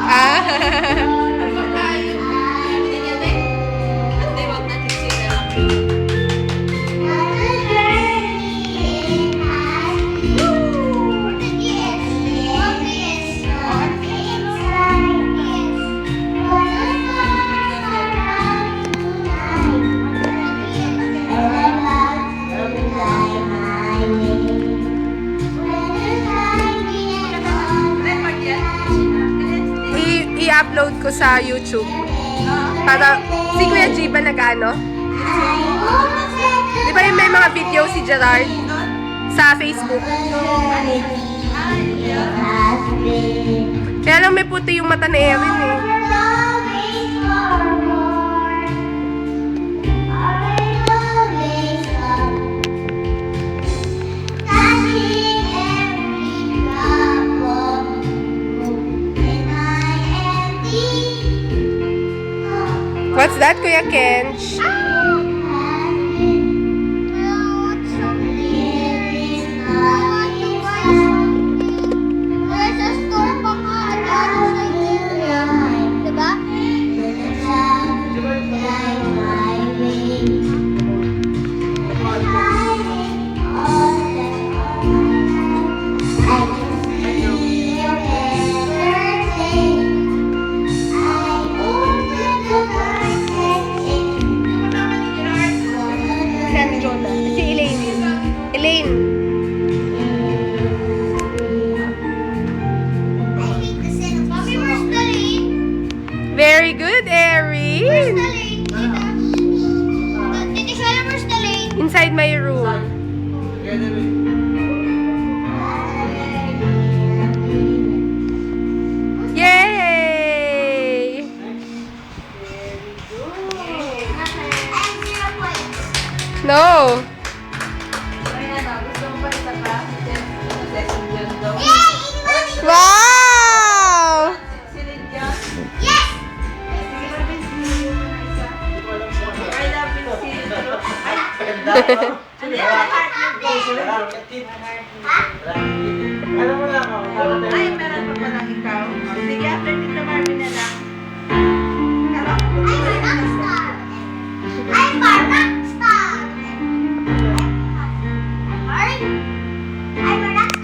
Ah. I-upload ko sa YouTube. Para, si Kuya G ba nag-ano? Di ba yung may mga video si Gerard? Sa Facebook. Kaya lang may puti yung mata ni Erin eh. What's that, Kuya Kench? Very good, Erin. Inside my room. Yay! No. Wow! Ay, meron pa palang ikaw. Sige, after